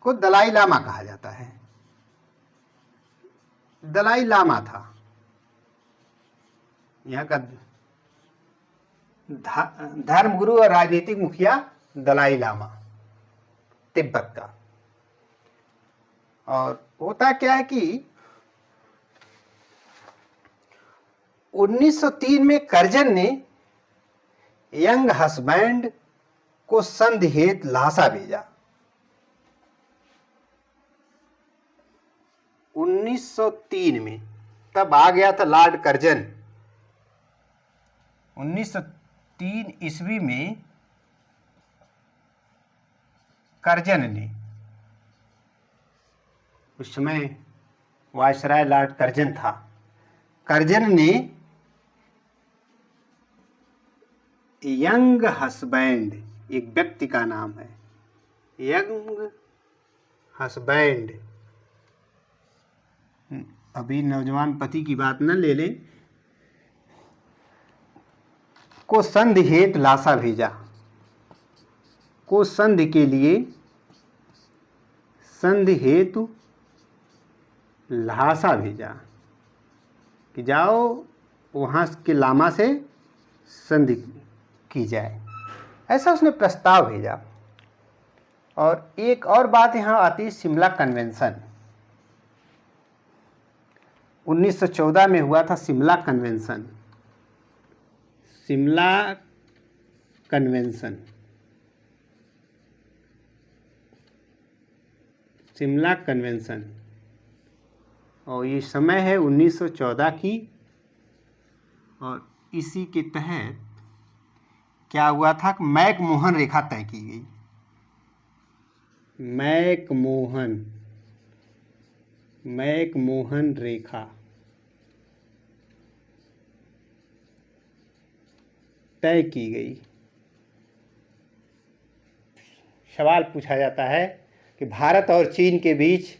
को दलाई लामा कहा जाता है। दलाई लामा था यहाँ का धर्मगुरु और राजनीतिक मुखिया, दलाई लामा तिब्बत का। और होता क्या है कि 1903 में कर्जन ने यंग हसबैंड को संधि हेतु ल्हासा भेजा। 1903 में तब आ गया था लॉर्ड कर्जन। 1903 ईस्वी में कर्जन ने, उस समय वायसराय लॉर्ड कर्जन था, कर्जन ने यंग हसबैंड, एक व्यक्ति का नाम है, यंग हसबैंड, अभी नौजवान पति की बात न ले लें, को संधि हेतु ल्हासा भेजा। को संधि के लिए, संधि हेतु ल्हासा भेजा कि जाओ वहाँ के लामा से संधि की जाए, ऐसा उसने प्रस्ताव भेजा। और एक और बात यहाँ आती है, शिमला कन्वेंशन 1914 में हुआ था। Shimla convention, Shimla convention, Shimla convention, और ये समय है 1914 की। और इसी के तहत क्या हुआ था कि मैकमोहन रेखा तय की गई। मैकमोहन रेखा तय की गई। सवाल पूछा जाता है कि भारत और चीन के बीच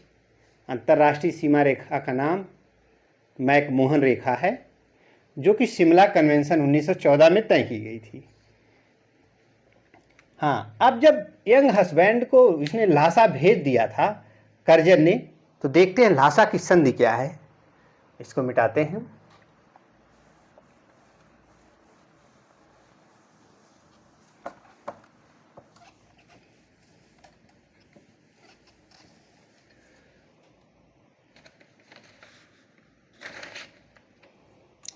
अंतर्राष्ट्रीय सीमा रेखा का नाम मैकमोहन रेखा है, जो कि शिमला कन्वेंशन 1914 में तय की गई थी। हाँ, अब जब यंग हसबैंड को इसने ल्हासा भेज दिया था कर्जन ने, तो देखते हैं ल्हासा की संधि क्या है। इसको मिटाते हैं।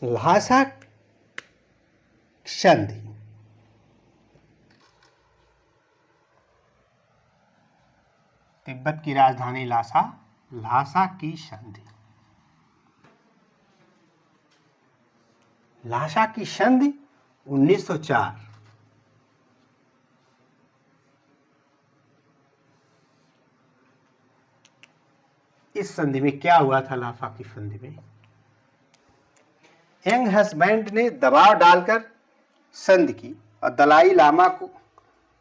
ल्हासा संधि, तिब्बत की राजधानी ल्हासा, ल्हासा की संधि। ल्हासा की संधि 1904। इस संधि में क्या हुआ था? ल्हासा की संधि में यंग हस्बैंड ने दबाव डालकर संधि की और दलाई लामा को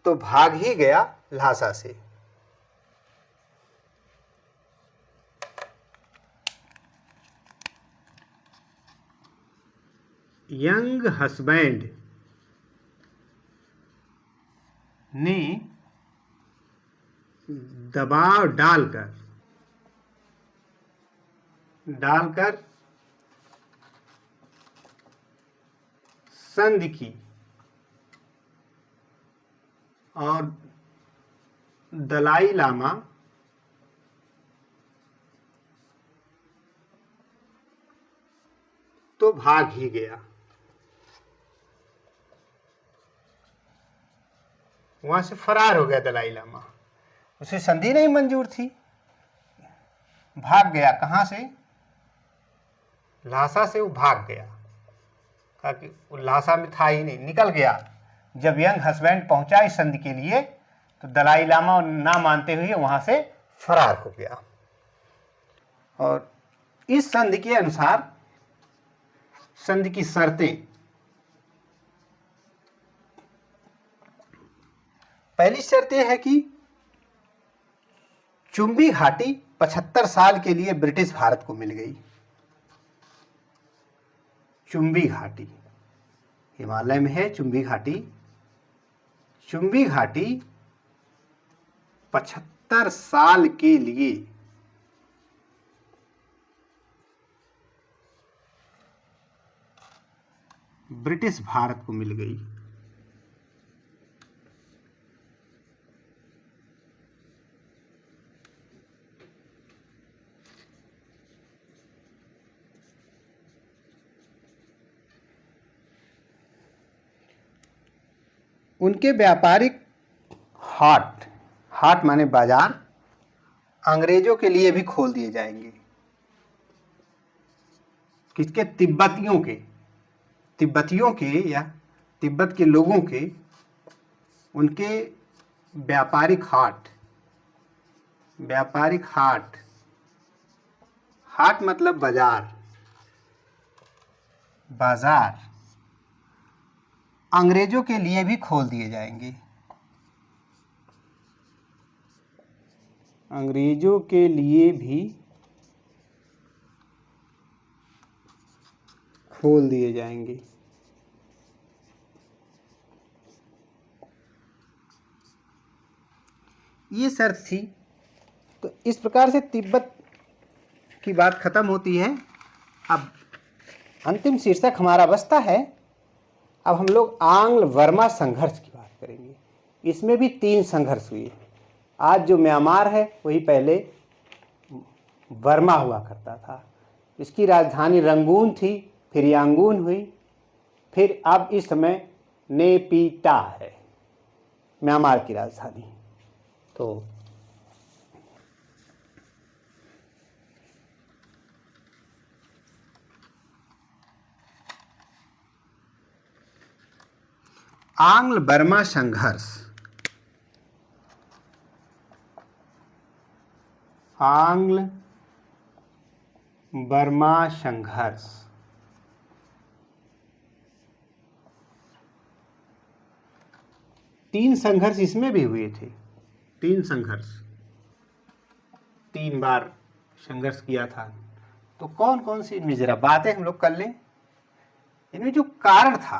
तो भाग ही गया ल्हासा से। यंग हस्बैंड ने दबाव डालकर संधि की और दलाई लामा तो भाग ही गया। वहां से फरार हो गया दलाई लामा। उसे संधि नहीं मंजूर थी, भाग गया। कहां से? ल्हासा से वो भाग गया, ताकि वो ल्हासा में था ही नहीं, निकल गया। जब यंग हस्बैंड पहुंचा इस संधि के लिए तो दलाई लामा ना मानते हुए वहां से फरार हो गया। और इस संधि के अनुसार संधि की शर्तें, पहली शर्त यह है कि चुंबी घाटी 75 साल के लिए ब्रिटिश भारत को मिल गई। चुंबी घाटी हिमालय में है। चुंबी घाटी 75 साल के लिए ब्रिटिश भारत को मिल गई। उनके व्यापारिक हाट माने बाजार अंग्रेजों के लिए भी खोल दिए जाएंगे। किसके? तिब्बतियों के या तिब्बत के लोगों के। उनके व्यापारिक हाट मतलब बाजार अंग्रेजों के लिए भी खोल दिए जाएंगे। अंग्रेजों के लिए भी खोल दिए जाएंगे। ये शर्त थी। तो इस प्रकार से तिब्बत की बात खत्म होती है। अब अंतिम शीर्षक हमारा बचता है। अब हम लोग आंग्ल वर्मा संघर्ष की बात करेंगे। इसमें भी 3 संघर्ष हुए। आज जो म्यांमार है वही पहले वर्मा हुआ करता था। इसकी राजधानी रंगून थी, फिर यांगून हुई, फिर अब इस समय नेपीटा है म्यांमार की राजधानी। तो आंग्ल बर्मा संघर्ष। आंग्ल बर्मा संघर्ष तीन संघर्ष इसमें भी हुए थे। 3 बार संघर्ष किया था। तो कौन कौन सी इनमें जरा बातें हम लोग कर लें। इनमें जो कारण था,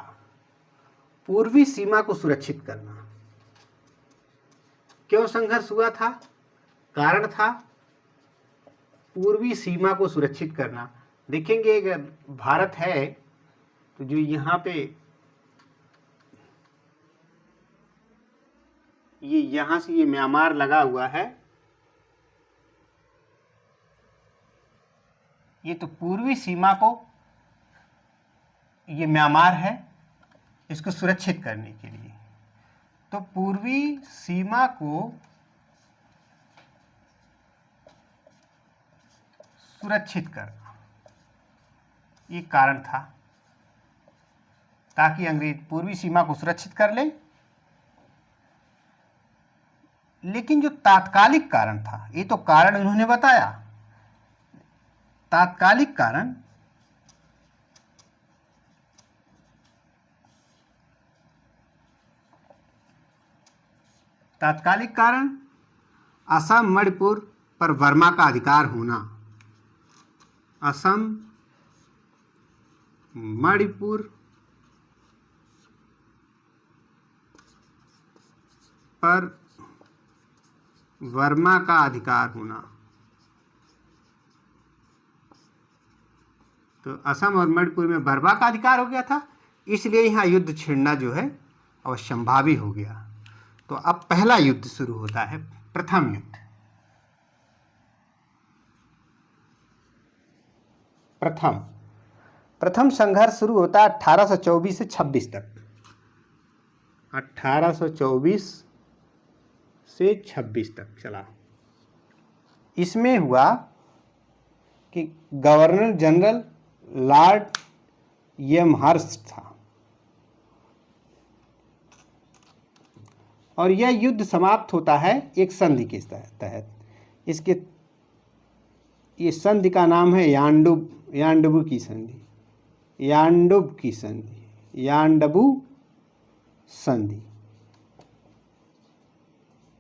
पूर्वी सीमा को सुरक्षित करना। क्यों संघर्ष हुआ था? कारण था पूर्वी सीमा को सुरक्षित करना। देखेंगे अगर भारत है तो जो यहाँ पे ये यहां से ये म्यांमार लगा हुआ है, ये तो पूर्वी सीमा को, ये म्यांमार है, इसको सुरक्षित करने के लिए। तो पूर्वी सीमा को सुरक्षित करना ये कारण था। ताकि अंग्रेज पूर्वी सीमा को सुरक्षित कर ले। लेकिन जो तात्कालिक कारण था, ये तो कारण उन्होंने बताया, तात्कालिक कारण असम मणिपुर पर बर्मा का अधिकार होना, असम मणिपुर पर बर्मा का अधिकार होना। तो असम और मणिपुर में बर्मा का अधिकार हो गया था, इसलिए यहाँ युद्ध छिड़ना जो है अवश्यंभावी हो गया। तो अब पहला युद्ध शुरू होता है, प्रथम युद्ध। प्रथम संघर्ष शुरू होता है 1824 से 26 तक। 1824 से 26 तक चला। इसमें हुआ कि गवर्नर जनरल लॉर्ड एमहर्स्ट था और यह युद्ध समाप्त होता है एक संधि के तहत। इसके ये संधि का नाम है यांडबू की संधि।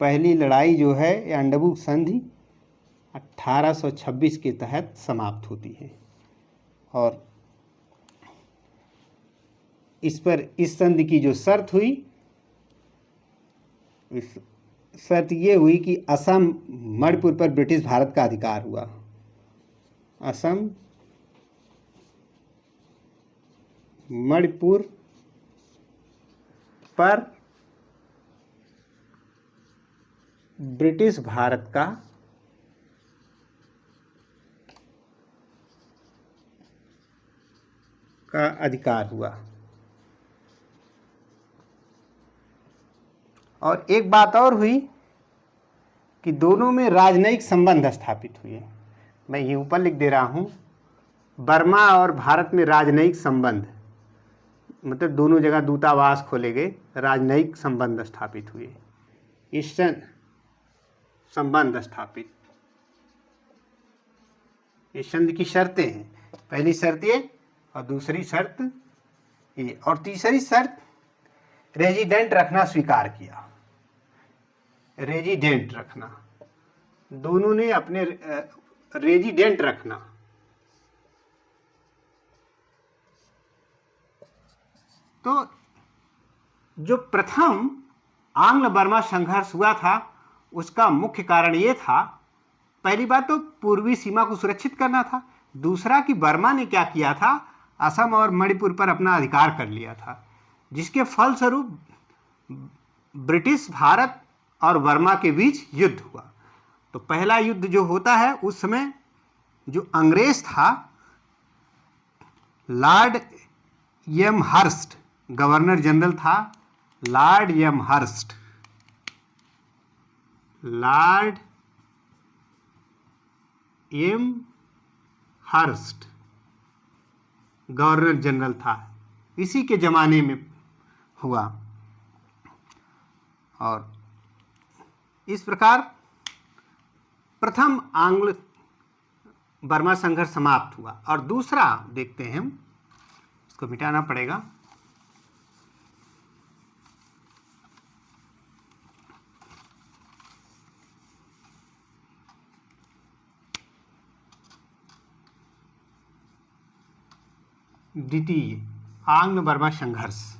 पहली लड़ाई जो है यांडबू संधि 1826 के तहत समाप्त होती है और इस संधि की जो शर्त हुई, शर्त ये हुई कि असम मणिपुर पर ब्रिटिश भारत का अधिकार हुआ। असम मणिपुर पर ब्रिटिश भारत का अधिकार हुआ। और एक बात और हुई कि दोनों में राजनयिक संबंध स्थापित हुए। मैं ये ऊपर लिख दे रहा हूँ, बर्मा और भारत में राजनयिक संबंध, मतलब दोनों जगह दूतावास खोले गए, राजनयिक संबंध स्थापित हुए। इस संबंध स्थापित, इस संधि की शर्तें हैं। पहली शर्त ये और दूसरी शर्त ये, और तीसरी शर्त रेजिडेंट रखना स्वीकार किया। रेजिडेंट रखना, दोनों ने अपने रेजिडेंट रखना। तो जो प्रथम आंग्ल बर्मा संघर्ष हुआ था उसका मुख्य कारण ये था, पहली बात तो पूर्वी सीमा को सुरक्षित करना था, दूसरा कि बर्मा ने क्या किया था, असम और मणिपुर पर अपना अधिकार कर लिया था, जिसके फलस्वरूप ब्रिटिश भारत और बर्मा के बीच युद्ध हुआ। तो पहला युद्ध जो होता है उस समय जो अंग्रेज था, लॉर्ड एमहर्स्ट गवर्नर जनरल था, लॉर्ड एमहर्स्ट गवर्नर जनरल था, इसी के ज़माने में हुआ। और इस प्रकार प्रथम आंग्ल बर्मा संघर्ष समाप्त हुआ। और दूसरा देखते हैं हम, इसको मिटाना पड़ेगा। द्वितीय आंग्ल बर्मा संघर्ष,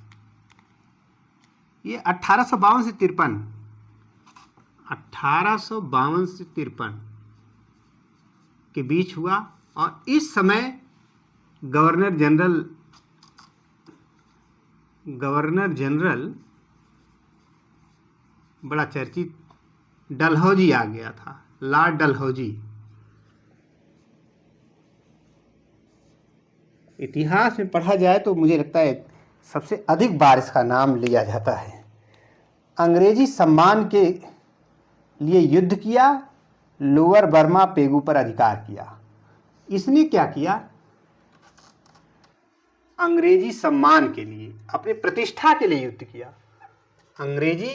ये 1852 से 53 के बीच हुआ। और इस समय गवर्नर जनरल बड़ा चर्चित डलहौजी आ गया था, लॉर्ड डलहौजी। इतिहास में पढ़ा जाए तो मुझे लगता है सबसे अधिक बार इसका नाम लिया जाता है। अंग्रेजी सम्मान के लिए युद्ध किया, लोअर बर्मा पेगू पर अधिकार किया। इसने क्या किया, अंग्रेजी सम्मान के लिए, अपनी प्रतिष्ठा के लिए युद्ध किया। अंग्रेजी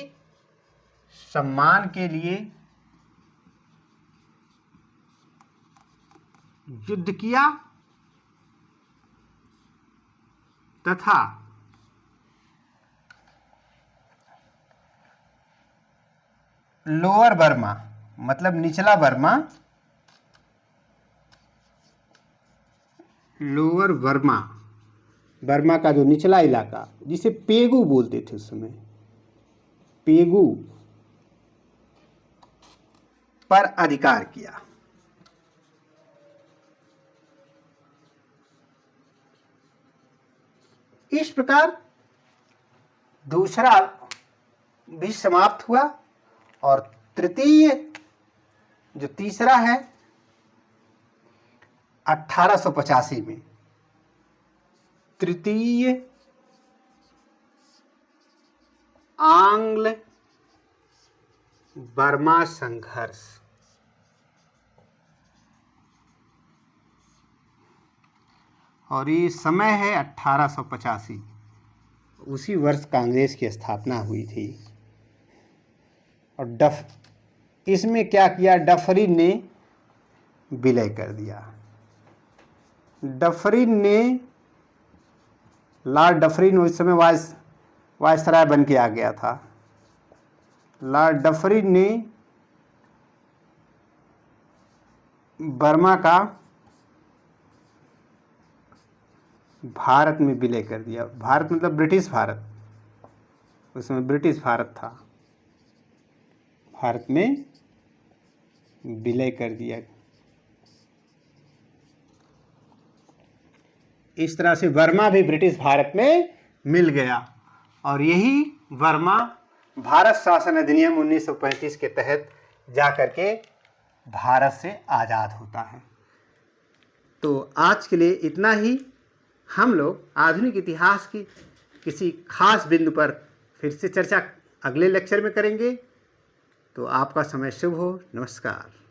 सम्मान के लिए युद्ध किया तथा लोअर बर्मा मतलब निचला बर्मा, लोअर बर्मा, बर्मा का जो निचला इलाका जिसे पेगू बोलते थे उस समय, पेगू पर अधिकार किया। इस प्रकार दूसरा भी समाप्त हुआ और तृतीय जो तीसरा है 1885 में तृतीय आंग्ल बर्मा संघर्ष। और ये समय है 1885, उसी वर्ष कांग्रेस की स्थापना हुई थी। और इसमें क्या किया, डफरिन ने विलय कर दिया। डफरिन ने, लॉर्ड डफरिन उस समय वायसराय बन के आ गया था। लॉर्ड डफरिन ने बर्मा का भारत में विलय कर दिया। भारत मतलब ब्रिटिश भारत, उसमें ब्रिटिश भारत था, भारत में विलय कर दिया। इस तरह से बर्मा भी ब्रिटिश भारत में मिल गया और यही बर्मा भारत शासन अधिनियम 1935 के तहत जाकर के भारत से आज़ाद होता है। तो आज के लिए इतना ही। हम लोग आधुनिक इतिहास की किसी खास बिंदु पर फिर से चर्चा अगले लेक्चर में करेंगे। तो आपका समय शुभ हो। नमस्कार।